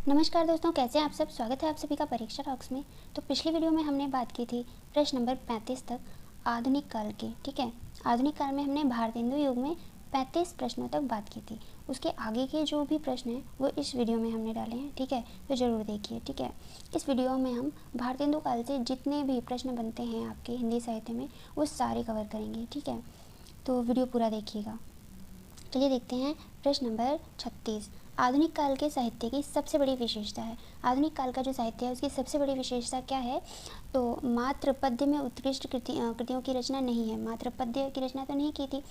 नमस्कार दोस्तों, कैसे हैं आप सब। स्वागत है आप सभी का परीक्षा टॉक्स में। तो पिछली वीडियो में हमने बात की थी प्रश्न नंबर 35 तक आधुनिक काल की। ठीक है, आधुनिक काल में हमने भारतेंदु युग में 35 प्रश्नों तक बात की थी। उसके आगे के जो भी प्रश्न हैं वो इस वीडियो में हमने डाले हैं। ठीक है, तो ज़रूर देखिए। ठीक है, इस वीडियो में हम भारतेंदु काल से जितने भी प्रश्न बनते हैं आपके हिंदी साहित्य में वो सारे कवर करेंगे। ठीक है, तो वीडियो पूरा देखिएगा। चलिए देखते हैं प्रश्न नंबर 36। आधुनिक काल के साहित्य की सबसे बड़ी विशेषता है। आधुनिक काल का जो साहित्य है उसकी सबसे बड़ी विशेषता क्या है? तो मात्र पद्य में उत्कृष्ट कृतियों की रचना नहीं है। मात्र पद्य की रचना तो नहीं की थी।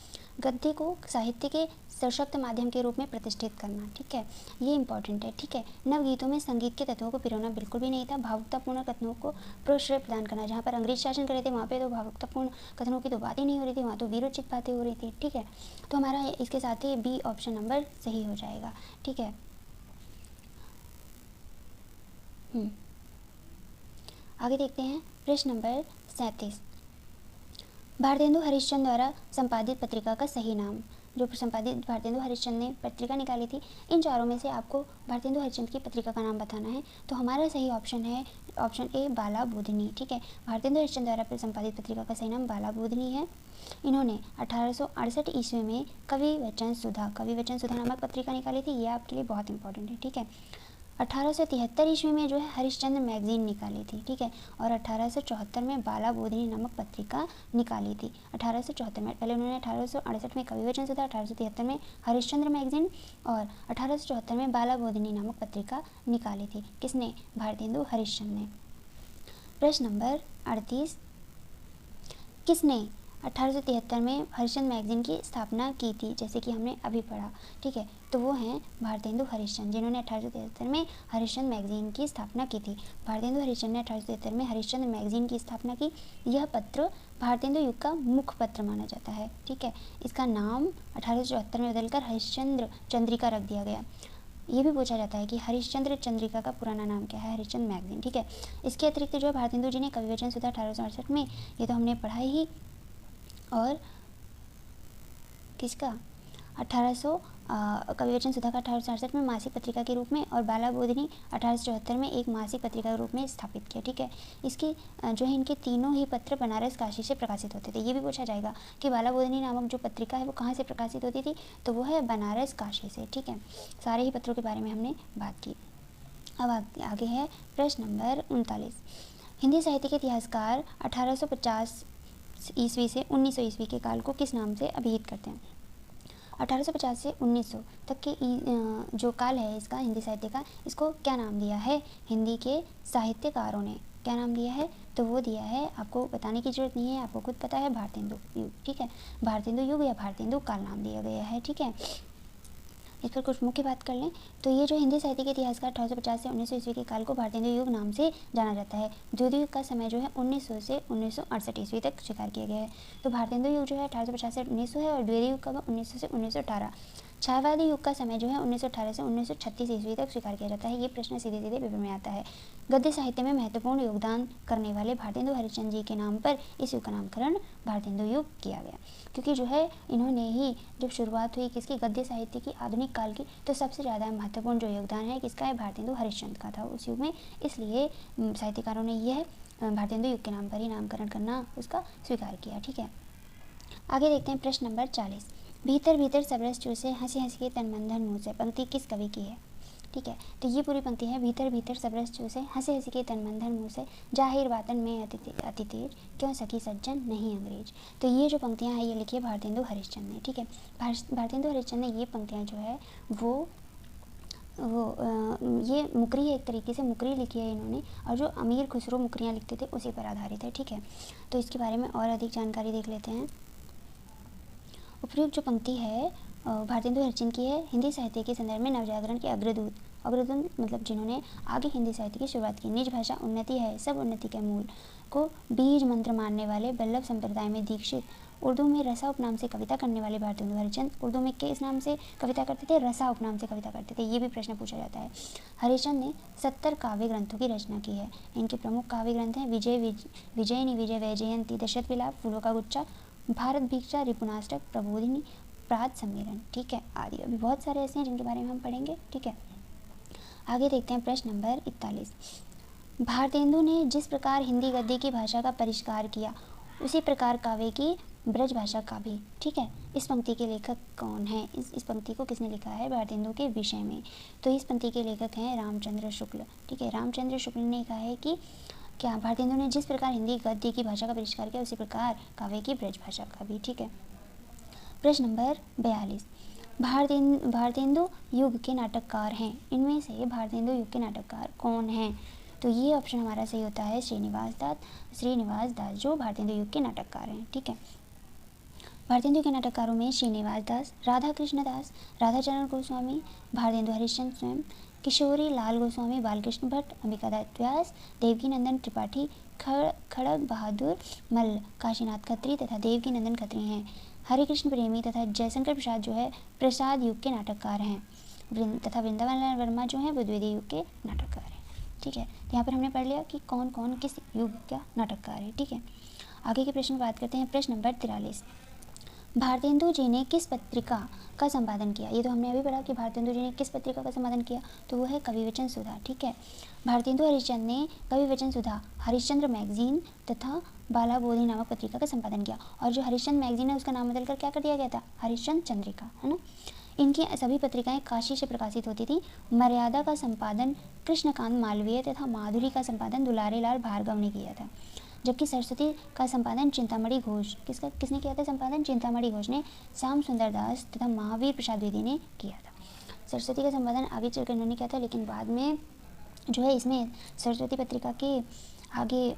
गद्य को साहित्य के सशक्त माध्यम के रूप में प्रतिष्ठित करना। ठीक है, ये इंपॉर्टेंट है। ठीक है, नवगीतों में संगीत के तत्वों को पिरोना बिल्कुल भी नहीं था। भावुकतापूर्ण कथनों को प्रश्रय प्रदान करना। जहाँ पर अंग्रेज शासन कर रहे थे वहाँ पे तो भावुकतापूर्ण कथनों की तो बात ही नहीं हो रही थी, वहाँ तो वीरोचित बातें हो रही थी। ठीक है, तो हमारा इसके साथ ही बी ऑप्शन नंबर सही हो जाएगा। ठीक है, आगे देखते हैं प्रश्न नंबर 37। भारतेंदु हरिश्चंद्र द्वारा संपादित पत्रिका का सही नाम। जो संपादित भारतेंदु हरिश्चंद्र ने पत्रिका निकाली थी, इन चारों में से आपको भारतेंदु हरिश्चंद्र की पत्रिका का नाम बताना है। तो हमारा सही ऑप्शन है ऑप्शन ए बाला बोधिनी। ठीक है, भारतेंदु हरिश्चंद्र द्वारा संपादित पत्रिका का सही नाम बाला बोधिनी है। इन्होंने 1868 ईस्वी में कवि वचन सुधा नामक पत्रिका निकाली थी। ये आपके लिए बहुत इंपॉर्टेंट है। ठीक है, 1873 ईस्वी में जो है हरिश्चंद्र मैगजीन निकाली थी। ठीक है, और 1874 में बाला बोधिनी नामक पत्रिका निकाली थी। 1874 में, पहले उन्होंने 1868 में कवि वचन सुधा, 1873 में हरिश्चंद्र मैगजीन और 1874 में बाला बोधिनी नामक पत्रिका निकाली थी। किसने? भारतेंदु हरिश्चंद्र ने। प्रश्न नंबर 38। किसने 1873 में हरिश्चंद्र मैगजीन की स्थापना की थी? जैसे कि हमने अभी पढ़ा। ठीक है, तो वो हैं भारतेंदु हरिश्चंद्र, जिन्होंने 1873 में हरिश्चंद्र मैगजीन की स्थापना की थी। भारतेंदु हरिश्चंद्र ने 1873 में हरिश्चंद्र मैगजीन की स्थापना की। यह पत्र भारतेंदु युग का मुख्य पत्र माना जाता है। ठीक है, इसका नाम 1874 में बदलकर हरिश्चंद्र चंद्रिका रख दिया गया। ये भी पूछा जाता है कि हरिश्चंद्र चंद्रिका का पुराना नाम क्या है? हरिश्चंद्र मैगजीन। ठीक है, इसके अतिरिक्त जो है भारतेंदु जी ने कवि वचन सुधा 1868 में, ये तो हमने पढ़ा ही, और किसका 1800 कवि वचन सुधा का 1868 में मासिक पत्रिका के रूप में और बाला बोधिनी 1874 में एक मासिक पत्रिका के रूप में स्थापित किया। ठीक है, इसकी जो है इनके तीनों ही पत्र बनारस काशी से प्रकाशित होते थे। ये भी पूछा जाएगा कि बाला बोधिनी नामक जो पत्रिका है वो कहाँ से प्रकाशित होती थी? तो वो है बनारस काशी से। ठीक है, सारे ही पत्रों के बारे में हमने बात की। अब आगे है प्रश्न नंबर 39। हिंदी साहित्य के इतिहासकार 1850 ईस्वी से 1900 ईस्वी के काल को किस नाम से अभिहित करते हैं? 1850 से 1900 तक के जो काल है इसका, हिंदी साहित्य का, इसको क्या नाम दिया है हिंदी के साहित्यकारों ने? क्या नाम दिया है? तो वो दिया है, आपको बताने की जरूरत नहीं है, आपको खुद पता है, भारतेंदु युग। ठीक है, भारतेंदु युग या भारतेंदु काल नाम दिया गया है। ठीक है, इस पर कुछ मुख्य बात कर लें तो ये जो हिंदी साहित्य के इतिहासकार 1850 से 1900 ईस्वी के काल को भारतेंदु युग नाम से जाना जाता है। द्वितीय युग का समय जो है 1900 से 1968 ईस्वी तक स्वीकार किया गया है। तो भारतेंदु युग जो है 1850 से 1900 है और द्वितीय युग का 1900 से 1918। छायावादी युग का समय जो है 1918 से 1936 ईस्वी तक स्वीकार किया जाता है। ये प्रश्न सीधे सीधे पेपर में आता है। गद्य साहित्य में महत्वपूर्ण योगदान करने वाले भारतेंदु हरिश्चंद्र जी के नाम पर इस युग का नामकरण भारतेंदु युग किया गया, क्योंकि जो है इन्होंने ही जब शुरुआत हुई किसकी? गद्य साहित्य की, आधुनिक काल की, तो सबसे ज़्यादा महत्वपूर्ण जो योगदान है किसका है? भारतेंदु हरिश्चंद्र का था उस युग में। इसलिए साहित्यकारों ने यह भारतेंदु युग के नाम पर ही नामकरण करना उसका स्वीकार किया। ठीक है, आगे देखते हैं प्रश्न नंबर 40। भीतर भीतर सब रस चूसे हंसी हंसी के तन मन धन मुँह से, पंक्ति किस कवि की है? ठीक है, तो ये पूरी पंक्ति है, भीतर भीतर सब रस चूसे हंसी हंसी के तन मन धन मुँह से, जाहिर बातन में अति तेज, क्यों सखी सज्जन नहीं अंग्रेज। तो ये जो पंक्तियाँ हैं ये लिखी है भारतेंदु हरिश्चंद्र ने। ठीक है, भारतेंदु हरिश्चंद्र ने ये पंक्तियाँ जो है वो ये मुकरी है, एक तरीके से मुकरी लिखी है इन्होंने, और जो अमीर खुसरो मुकरियाँ लिखते थे उसी पर आधारित है। ठीक है, तो इसके बारे में और अधिक जानकारी देख लेते हैं। उपयुक्त जो पंक्ति है भारतेंदु हरिश्चंद्र की है, हिंदी साहित्य के संदर्भ में नवजागरण के अग्रदूत मतलब जिन्होंने आगे हिंदी साहित्य की शुरुआत की। निज भाषा उन्नति है, सब उन्नति के मूल को बीज मंत्र मानने वाले, वल्लभ संप्रदाय में दीक्षित, उर्दू में रसा उपनाम से कविता करने वाले भारतेंदु हरिश्चंद्र उर्दू में किस नाम से कविता करते थे? रसा उपनाम से कविता करते थे। ये भी प्रश्न पूछा जाता है। हरिश्चंद्र ने 70 काव्य ग्रंथों की रचना की है। इनके प्रमुख काव्य ग्रंथ हैं विजयनी, विजय वैजयंती, दशरथ विलाप, फूलों का गुच्छा, भारत भिक्षा, रिपुनाष्टक, प्रबोधिनी, प्रात सम्मेलन। ठीक है, आदि अभी बहुत सारे ऐसे हैं जिनके बारे में हम पढ़ेंगे। ठीक है, आगे देखते हैं प्रश्न नंबर 41। भारतेंदु ने जिस प्रकार हिंदी गद्य की भाषा का परिष्कार किया उसी प्रकार काव्य की ब्रज भाषा का भी। ठीक है, इस पंक्ति के लेखक कौन है? इस पंक्ति को किसने लिखा है भारतेंदु के विषय में? तो इस पंक्ति के लेखक हैं रामचंद्र शुक्ल। ठीक है, रामचंद्र शुक्ल ने कहा है कि क्या भारतेंदु ने जिस प्रकार हिंदी गद्य की भाषा का परिष्कार किया उसी प्रकार काव्य की ब्रज भाषा का भी। ठीक है, प्रश्न नंबर 42। भारतेंदु युग के नाटककार हैं, इनमें से भारतेंदु युग के नाटककार कौन हैं? तो ये ऑप्शन हमारा सही होता है श्रीनिवास दास जो भारतेंदु युग के नाटककार हैं। ठीक है, भारतेंदु के नाटककारों में श्रीनिवास दास, राधा कृष्ण दास, राधाचरण गोस्वामी, भारतेंदु हरिश्चंद्र स्वयं, किशोरी लाल गोस्वामी, बालकृष्ण भट्ट, अंबिकादत्त व्यास, देवकीनंदन त्रिपाठी, खड़ग बहादुर मल्ल, काशीनाथ खत्री तथा देवकीनंदन खत्री हैं। हरिकृष्ण प्रेमी तथा जयशंकर प्रसाद जो है प्रसाद युग के नाटककार हैं तथा वृंदावन लाल वर्मा जो है वो द्वितीय युग के नाटककार हैं। ठीक है, तो यहाँ पर हमने पढ़ लिया कि कौन कौन किस युग का नाटककार है। ठीक है, आगे के प्रश्न बात करते हैं। प्रश्न नंबर 43। भारतेंदु जी ने किस पत्रिका का संपादन किया? ये तो हमने अभी पढ़ा कि भारतेंदु जी ने किस पत्रिका का संपादन किया, तो वो है कविवचन सुधा। ठीक है, भारतेंदु हरिश्चंद्र ने कविवचन सुधा, हरिश्चंद्र मैगजीन तथा बालाबोधि नामक पत्रिका का संपादन किया। और जो हरिश्चंद्र मैगजीन है उसका नाम बदलकर क्या कर दिया गया था? हरिश्चंद्र चंद्रिका, है ना। इनकी सभी पत्रिकाएं काशी से प्रकाशित होती थी। मर्यादा का संपादन कृष्णकांत मालवीय तथा माधुरी का संपादन दुलारे लाल भार्गव ने किया था, जबकि सरस्वती का संपादन चिंतामणि घोष किसने किया था? संपादन चिंतामणि घोष ने श्याम सुंदर दास तथा महावीर प्रसाद द्विवेदी ने किया था। सरस्वती का संपादन आगे चलकर इन्होंने किया था, लेकिन बाद में जो है इसमें सरस्वती पत्रिका के आगे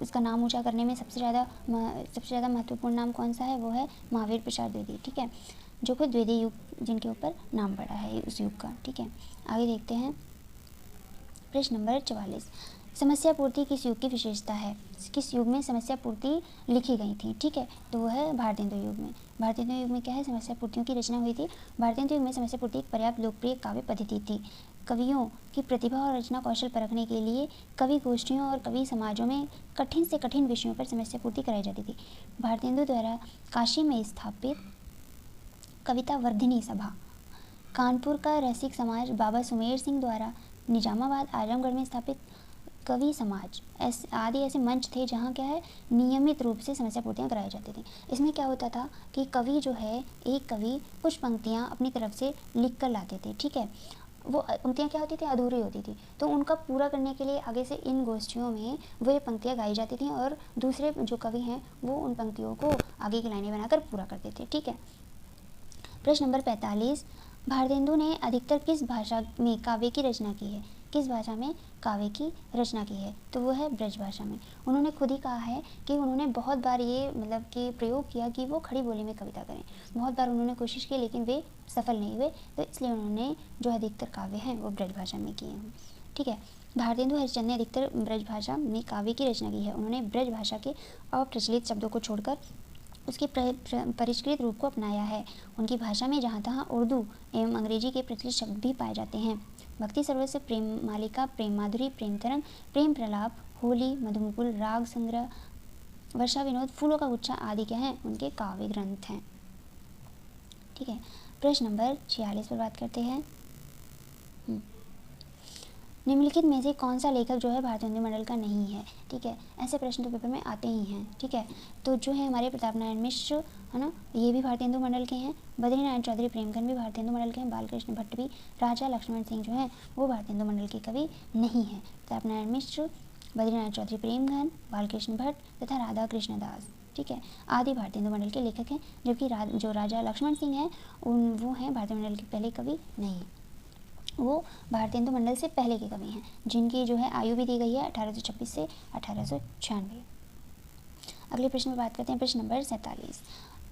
इसका नाम ऊंचा करने में सबसे ज़्यादा महत्वपूर्ण नाम कौन सा है? वो है महावीर प्रसाद द्विवेदी। ठीक है, जो कि द्वितीय युग जिनके ऊपर नाम पड़ा है उस युग का। ठीक है, आगे देखते हैं प्रश्न नंबर 44। समस्या पूर्ति किस युग की विशेषता है? किस युग में समस्या पूर्ति लिखी गई थी? ठीक है, तो वो है भारतेंदु युग में। भारतेंदु युग में क्या है? समस्या पूर्तियों की रचना हुई थी। भारतेंदु युग में समस्या पूर्ति एक पर्याप्त लोकप्रिय काव्य पद्धति थी। कवियों की प्रतिभा और रचना कौशल परखने के लिए कवि गोष्ठियों और कवि समाजों में कठिन से कठिन विषयों पर समस्या पूर्ति कराई जाती थी। भारतेंदु द्वारा काशी में स्थापित कविता वर्धिनी सभा, कानपुर का रसिक समाज बाबा सुमेर सिंह द्वारा निजामाबाद आजमगढ़ में स्थापित कवि समाज आदि ऐसे मंच थे जहाँ क्या है नियमित रूप से समस्या पूर्तियाँ कराई जाती थी। इसमें क्या होता था कि कवि जो है एक कवि कुछ पंक्तियाँ अपनी तरफ से लिख कर लाते थे। ठीक है, वो पंक्तियाँ क्या होती थी? अधूरी होती थी, तो उनका पूरा करने के लिए आगे से इन गोष्ठियों में वो ये पंक्तियाँ गाई जाती थी और दूसरे जो कवि हैं वो उन पंक्तियों को आगे की लाइनें बनाकर पूरा करते थे। ठीक है, प्रश्न नंबर 45। भारतेंदु ने अधिकतर किस भाषा में काव्य की रचना की है? किस भाषा में काव्य की रचना की है? तो वो है ब्रज भाषा में। उन्होंने खुद ही कहा है कि उन्होंने बहुत बार ये कि प्रयोग किया कि वो खड़ी बोली में कविता करें। बहुत बार उन्होंने कोशिश की लेकिन वे सफल नहीं हुए, तो इसलिए उन्होंने जो अधिकतर काव्य हैं वो ब्रज भाषा में किए हैं। ठीक है, भारतेंदु हरिश्चंद्र ने अधिकतर ब्रज भाषा में काव्य की रचना की है। उन्होंने ब्रज भाषा के अप्रचलित शब्दों को छोड़कर उसके परिष्कृत रूप को अपनाया है। उनकी भाषा में जहाँ तहाँ उर्दू एवं अंग्रेजी के प्रचलित शब्द भी पाए जाते हैं। भक्ति सर्वस्व, प्रेम मालिका, प्रेम माधुरी, प्रेम तरंग, प्रेम प्रलाप, होली, मधुमुकुल, राग संग्रह, वर्षा विनोद, फूलों का गुच्छा आदि क्या हैं? उनके काव्य ग्रंथ हैं। ठीक है, प्रश्न नंबर 46 पर बात करते हैं। निम्नलिखित में से कौन सा लेखक जो है भारतेंदु मंडल का नहीं है? ठीक है, ऐसे प्रश्न तो पेपर में आते ही हैं। ठीक है, तो जो है हमारे प्रताप नारायण मिश्र है ना, ये भी भारतेंदु मंडल के हैं। बद्रीनारायण चौधरी प्रेमगन भी भारतेंदु मंडल के हैं। बालकृष्ण भट्ट भी, राजा लक्ष्मण सिंह जो है वो भारतेंदु मंडल के कवि नहीं हैं। प्रताप नारायण मिश्र, बद्रीनारायण चौधरी प्रेमगन, बालकृष्ण भट्ट तथा राधा कृष्ण दास, ठीक है, आदि भारतेंदु मंडल के लेखक हैं। जबकि जो राजा लक्ष्मण सिंह हैं वो हैं भारतेंदु मंडल के पहले कवि नहीं, वो भारतेंदु मंडल से पहले के कवि हैं, जिनकी जो है आयु भी दी गई है 1826 से 1896। अगले प्रश्न में बात करते हैं, प्रश्न नंबर 47।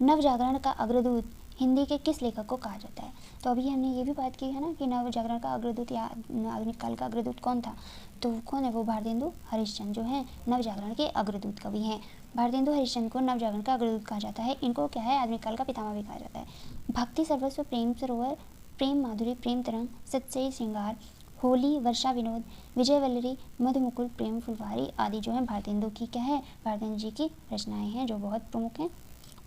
नवजागरण का अग्रदूत हिंदी के किस लेखक को कहा जाता है? तो अभी हमने ये भी बात की है ना कि नवजागरण का अग्रदूत या आधुनिक काल का अग्रदूत कौन था, तो कौन है? वो भारतेंदु हरिश्चंद्र जो है नवजागरण के अग्रदूत कवि हैं। भारतेंदु हरिश्चंद्र को नवजागरण का अग्रदूत कहा जाता है। इनको क्या है आधुनिक काल का पितामह भी कहा जाता है। भक्ति सर्वस्व, प्रेम सरोवर, प्रेम माधुरी, प्रेम तरंग, सत्सई श्रृंगार, होली, वर्षा विनोद, विजय वल्लरी, मधुमुकुल, प्रेम फुलवारी आदि जो है भारतेंदु की क्या है भारतेंदु जी की रचनाएं हैं जो बहुत प्रमुख हैं।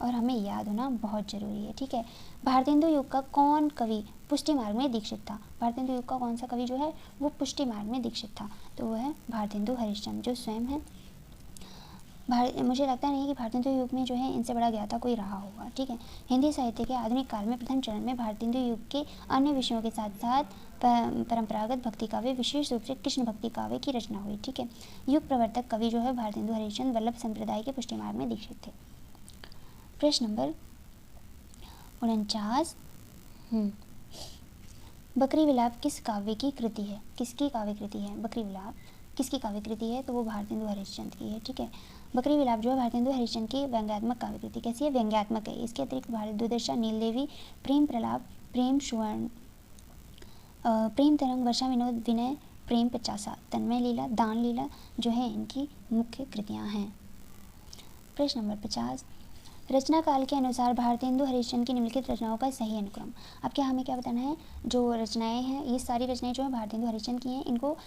और हमें याद होना बहुत ज़रूरी है, ठीक है। भारतेंदु युग का कौन कवि पुष्टि मार्ग में दीक्षित था? भारतेंदु युग का कौन सा कवि जो है वो पुष्टि मार्ग में दीक्षित था? तो वो है भारतेंदु हरिश्चंद्र, जो स्वयं है मुझे लगता नहीं कि भारतेंदु युग में जो है इनसे बड़ा ज्ञाता कोई रहा होगा, ठीक है। हिंदी साहित्य के आधुनिक काल में प्रथम चरण में भारतेंदु युग के अन्य विषयों के साथ साथ परंपरागत भक्ति काव्य, विशेष रूप से कृष्ण भक्ति काव्य की रचना हुई, ठीक है। युग प्रवर्तक कवि जो है भारतेंदु हरिश्चंद्र वल्लभ संप्रदाय के पुष्टि मार्ग में दीक्षित थे। प्रश्न नंबर 49, बकरी विलाप किस काव्य की कृति है? किसकी काव्य कृति है बकरी विलाप? किसकी काव्य कृति है? तो वो भारतेंदु हरिश्चंद्र की है, ठीक है। बकरी विलाप जो है भारतेंदु हरिश्चंद्र की व्यंग्यात्मक काव्य कृति। कैसी है? व्यंग्यात्मक है। इसके अतिरिक्त भारत दुर्दशा, नीलदेवी, प्रेम प्रलाप, प्रेम सुवर्ण, प्रेम तरंग, वर्षा विनोद, विनय, प्रेम पचासा, तन्मय लीला, दान लीला जो है इनकी मुख्य कृतियाँ हैं। प्रश्न नंबर 50, रचना काल के अनुसार भारतेंदु हरिश्चंद्र की निम्नलिखित रचनाओं का सही अनुक्रम। अब क्या हमें क्या बताना है? जो रचनाएं हैं ये सारी रचनाएं जो है भारतेंदु हरिश्चंद्र की हैं, इनको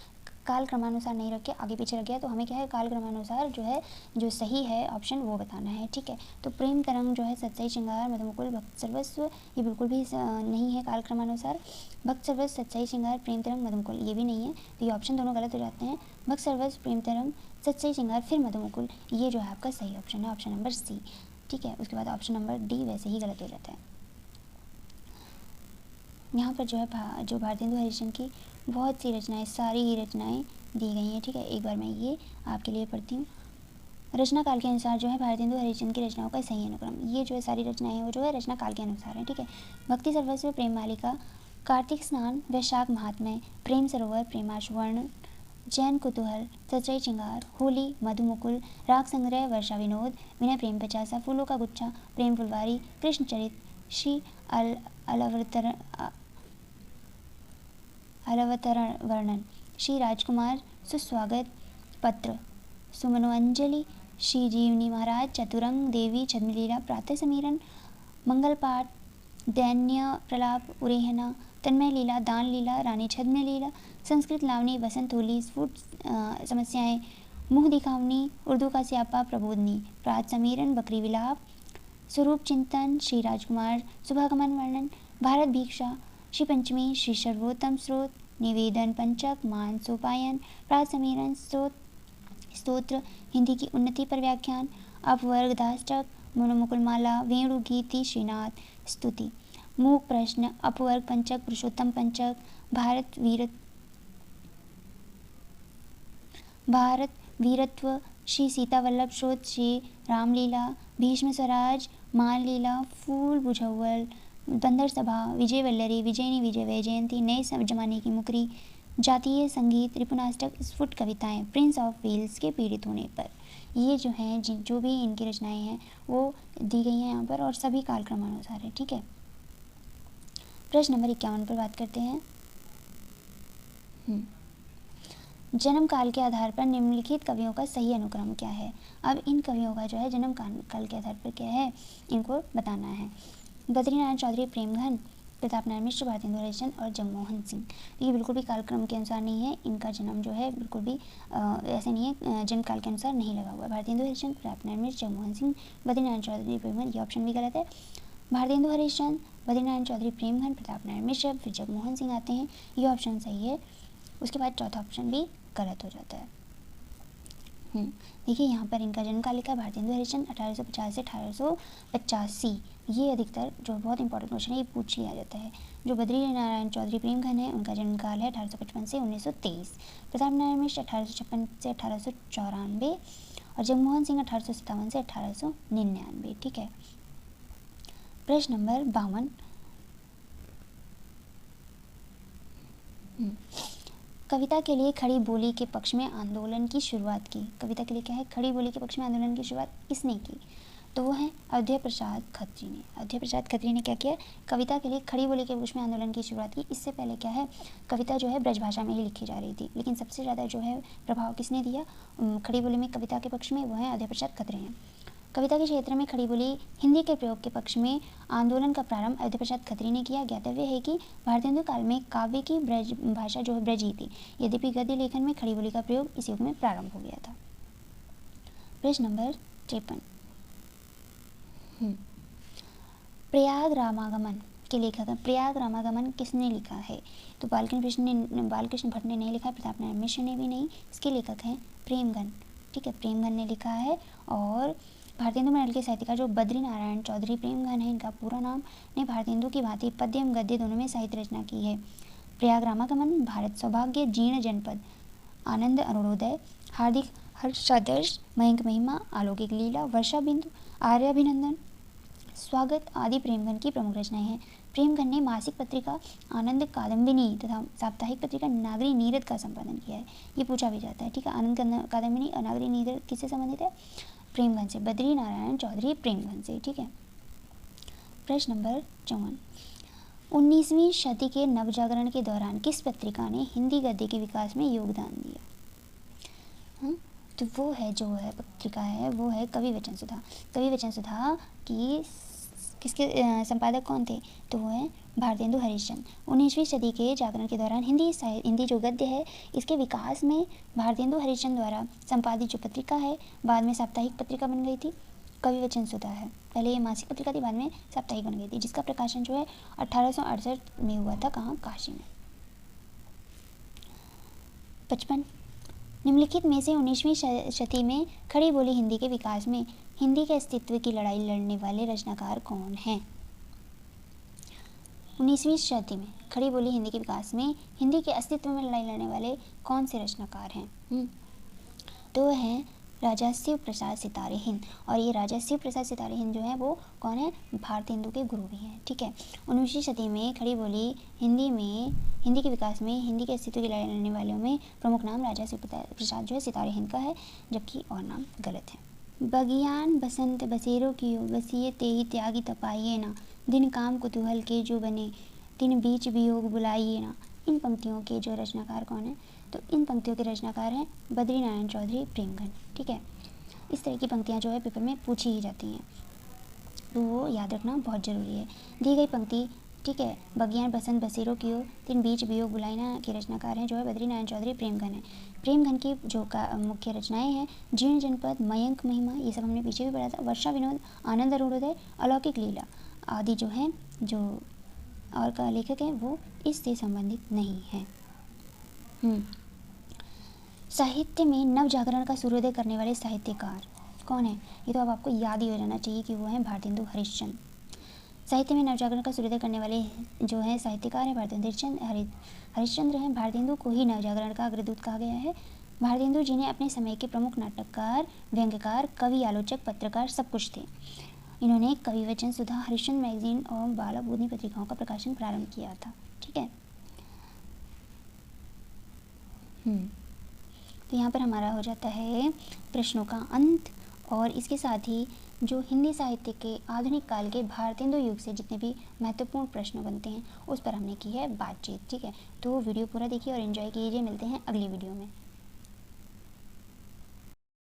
काल क्रमानुसार नहीं रख के आगे पीछे रख गया, तो हमें क्या है काल क्रमानुसार जो है जो सही है ऑप्शन वो बताना है, ठीक है। तो प्रेम तरंग जो है, सत्सई श्रृंगार, मधुमुकुल, भक्त सर्वस्व ये बिल्कुल भी नहीं है काल क्रमानुसार। भक्त सर्वस्व, सत्सई श्रृंगार, प्रेम तरंग, मधुमुकुल ये भी नहीं है, तो ये ऑप्शन दोनों गलत हो जाते हैं। भक्त सर्वस्व, प्रेम तरंग, सत्सई श्रृंगार फिर मधुमुकुल ये जो है आपका सही ऑप्शन है, ऑप्शन नंबर सी, ठीक है। उसके बाद ऑप्शन नंबर डी वैसे ही गलत हो जाता है। यहाँ पर जो है जो भारतेंदु हरिश्चंद्र की बहुत सी रचनाएं, सारी ही रचनाएं दी गई हैं, ठीक है। एक बार मैं ये आपके लिए पढ़ती हूँ। रचना काल के अनुसार जो है भारतेंदु हरिश्चंद्र की रचनाओं का सही अनुक्रम, ये जो है सारी रचनाएं हैं वो जो है रचना काल के अनुसार है, ठीक है। भक्ति सर्वस्व, प्रेम मालिका, कार्तिक स्नान, वैशाख महात्म्य, प्रेम सरोवर, प्रेमाश्वर्ण, जैन कुतूहल, सच्चाई श्रृंगार, होली, मधुमुकुल, राग संग्रह, वर्षा विनोद, विनय प्रेम पचासा, फूलों का गुच्छा, प्रेम फुलवारी, कृष्ण चरित, श्री अलवतरण वर्णन, श्री राजकुमार सुस्वागत पत्र, सुमनोअंजलि, श्री जीवनी महाराज, चतुरंग देवी, छद्मलीला, प्रातः समीरण, मंगल पाठ, दैन्य प्रलाप, उरेहना, तन्मय लीला, दान लीला, रानी छद्म लीला, संस्कृत लावनी, वसंत होली, स्फुट समस्याएं, मुँह दिखावनी, उर्दू का स्यापा, प्रबोधनी, प्रात समीरण, बकरी विलाप, स्वरूप चिंतन, श्री राजकुमार, सुभागमन वर्णन, भारत भिक्षा, श्री पंचमी, श्री सर्वोत्तम स्रोत, निवेदन पंचक, मान सोपायन, प्रात समीरण, स्तोत्र, हिंदी की उन्नति पर व्याख्यान, अपवर्ग दाष्टक, मनोमुकुलमाला, वेणु गीति, श्रीनाथ स्तुति, मूक प्रश्न, अपवर्ग पंचक, पुरुषोत्तम पंचक, भारत वीरत्व, श्री सीता वल्लभ श्रोत, श्री रामलीला, भीष्म स्वराज, मान लीला, फूल बुझौल, बंदर सभा, विजय वल्लरी, विजयनी विजय वैजयंती, नए जमाने की मुकरी, जातीय संगीत, रिपुनाष्टक, स्फुट कविताएं, प्रिंस ऑफ वेल्स के पीड़ित होने पर, ये जो हैं जो भी इनकी रचनाएं हैं वो दी गई हैं यहाँ पर और सभी कालक्रमानुसार है, ठीक है। प्रश्न नंबर 51 पर बात करते हैं। जन्म काल के आधार पर निम्नलिखित कवियों का सही अनुक्रम क्या है? अब इन कवियों का जो है जन्म काल के आधार पर क्या है इनको बताना है। बद्रीनारायण चौधरी प्रेमघन, प्रताप नारायण मिश्र, भारतेंदु हरिश्चंद्र और जगमोहन सिंह। ये बिल्कुल भी कालक्रम के अनुसार नहीं है, इनका जन्म जो है बिल्कुल भी ऐसे नहीं है, जन्म काल के अनुसार नहीं लगा हुआ है। भारतेंदु हरिश्चंद्र, प्रताप नारायण मिश्र, जगमोहन सिंह, बद्रीनारायण चौधरी प्रेमघन, ये ऑप्शन भी गलत है। भारतेंदु हरिश्चंद्र, बद्रीनारायण चौधरी प्रेमघन, प्रताप नारायण मिश्र, फिर जगमोहन सिंह आते हैं, ये ऑप्शन सही है। उसके बाद चौथा ऑप्शन भी गलत हो जाता है। देखिए यहाँ पर इनका जन्म काल लिखा है भारतेंदु हरिश्चंद्र 1850 से 1885। ये अधिकतर जो बहुत इंपॉर्टेंट क्वेश्चन है ये पूछ लिया जाता है। जो बद्रीनारायण चौधरी प्रेमघन है उनका जन्म काल है 1855 से 1923। प्रताप नारायण मिश्र 1856 से 1894 और जगमोहन सिंह 1857 से 1899, ठीक है। प्रश्न नंबर 52, कविता के लिए खड़ी बोली के पक्ष में आंदोलन की शुरुआत की। कविता के लिए क्या है खड़ी बोली के पक्ष में आंदोलन की शुरुआत किसने की? तो वो है अयोध्या प्रसाद खत्री ने। अयोध्या प्रसाद खत्री ने क्या किया? कविता के लिए खड़ी बोली के पक्ष में आंदोलन की शुरुआत की। इससे पहले क्या है कविता जो है ब्रजभाषा में ही लिखी जा रही थी, लेकिन सबसे ज़्यादा जो है प्रभाव किसने दिया खड़ी बोली में कविता के पक्ष में? वो है अयोध्या प्रसाद खत्री हैं। कविता के क्षेत्र में खड़ी बोली हिंदी के प्रयोग के पक्ष में आंदोलन का प्रारंभ अयोध्या प्रसाद खत्री ने किया। ज्ञातव्य है कि भारतेंदु काल में काव्य की ब्रज भाषा जो है ब्रज ही थी, यद्यपि गद्य लेखन में खड़ी बोली का प्रयोग इस युग में प्रारंभ हो गया था। प्रश्न नंबर 53, प्रयाग रामागमन के लेखक हैं। प्रयाग रामागमन किसने लिखा है? तो बालकृष्ण भट्ट ने नहीं लिखा, प्रताप नारायण मिश्र ने भी नहीं। इसके लेखक हैं प्रेमगन, ठीक है, प्रेमगन ने लिखा है। और भारतेंदु मंडल के साहित्यकार जो बद्री नारायण चौधरी प्रेमगन है, इनका पूरा नाम, ने भारतेंदु की भांति पद्य एवं गद्य दोनों में साहित्य रचना की है। प्रयाग रामागमन, भारत सौभाग्य, जीर्ण जनपद, आनंद अरुणोदय, हार्दिक हर्षादर्श, मयंक महिमा, अलौकिक लीला, वर्षा बिंदु, आर्याभिनंदन, स्वागत आदि प्रेमगन की प्रमुख रचनाएं हैं। प्रेमगन ने मासिक पत्रिका आनंद कादम्बिनी तथा साप्ताहिक पत्रिका नागरी नीरद का संपादन किया है। ये पूछा भी जाता है, ठीक है। आनंद कादम्बिनी और नागरी नीरद किससे संबंधित है? प्रेमगन से, बद्री नारायण चौधरी प्रेमगन से, ठीक है। प्रश्न नंबर 54, 19वीं शती के नवजागरण के दौरान किस पत्रिका ने हिंदी गद्य के विकास में योगदान दिया? तो वो है जो है पत्रिका है वो है कवि वचन सुधा। कवि वचन सुधा की किसके संपादक कौन थे? तो वो है भारतेंदु हरिश्चंद्र। 19वीं सदी के जागरण के दौरान हिंदी जो गद्य है इसके विकास में भारतेंदु हरिश्चंद्र द्वारा संपादित जो पत्रिका है, बाद में साप्ताहिक पत्रिका बन गई थी, कवि वचन सुधा है। पहले ये मासिक पत्रिका थी, बाद में साप्ताहिक बन गई थी, जिसका प्रकाशन जो है 1868 में हुआ था। कहाँ? काशी में। 55, निम्नलिखित में से 19वीं शती में खड़ी बोली हिंदी के विकास में हिंदी के अस्तित्व की लड़ाई लड़ने वाले रचनाकार कौन हैं? 19वीं शती में खड़ी बोली हिंदी के विकास में हिंदी के अस्तित्व में लड़ाई लड़ने वाले कौन से रचनाकार हैं? तो हैं राजा शिव प्रसाद सितारे हिंद। और ये राजा शिव प्रसाद सितारे हिंद जो है वो कौन है? भारतेंदु के गुरु भी हैं, ठीक है। 19वीं शती में खड़ी बोली हिंदी के विकास में हिंदी के अस्तित्व की लड़ाई लड़ने वालों में प्रमुख नाम राजा शिव प्रसाद जो है सितारे हिंद का है, जबकि और नाम गलत है। बगियान बसंत बसेरो कियो, बसिए तेहि त्यागी तपाइए ना, दिन काम कुतूहल के जो बने, तिन बीच वियोग बुलाइए ना। इन पंक्तियों के जो रचनाकार कौन है? तो इन पंक्तियों के रचनाकार हैं बद्री नारायण चौधरी प्रेमगन, ठीक है। इस तरह की पंक्तियां जो है पेपर में पूछी ही जाती हैं, तो वो याद रखना बहुत ज़रूरी है। दी गई पंक्ति, ठीक है, बगियान बसंत बसेरो कियो, तिन बीच वियोग बुलाइना के रचनाकार हैं जो है बद्री नारायण चौधरी प्रेमगन है। प्रेमगन की जो मुख्य रचनाएं हैं जीर्ण जनपद, मयंक महिमा, ये सब हमने पीछे भी पढ़ा था, वर्षा विनोद, आनंद अरुणोदय, अलौकिक लीला आदि जो हैं जो और का लेखक है वो इससे संबंधित नहीं है। साहित्य में नवजागरण का सूर्योदय करने वाले साहित्यकार कौन है? ये तो अब आपको याद ही हो जाना चाहिए कि वो हैं भारतेंदु हरिश्चंद्र। साहित्य में नवजागरण का सूर्योदय करने वाले जो है साहित्यकार हैं भारतेंदु हरिश्चंद्र हैं। भारतेंदु को ही नवजागरण का अग्रदूत कहा गया है। भारतेंदु जिन्हें अपने समय के प्रमुख नाटककार, व्यंग्यकार, कवि, आलोचक, पत्रकार सब कुछ थे। इन्होंने कवि वचन सुधा, हरिश्चंद्र मैगजीन और बाला बोधनी पत्रिकाओं का प्रकाशन प्रारंभ किया था, ठीक है। तो यहाँ पर हमारा हो जाता है प्रश्नों का अंत, और इसके साथ ही जो हिंदी साहित्य के आधुनिक काल के भारतेंदु युग से जितने भी महत्वपूर्ण प्रश्न बनते हैं उस पर हमने की है बातचीत, ठीक है। तो वीडियो पूरा देखिए और एंजॉय कीजिए। मिलते हैं अगली वीडियो में।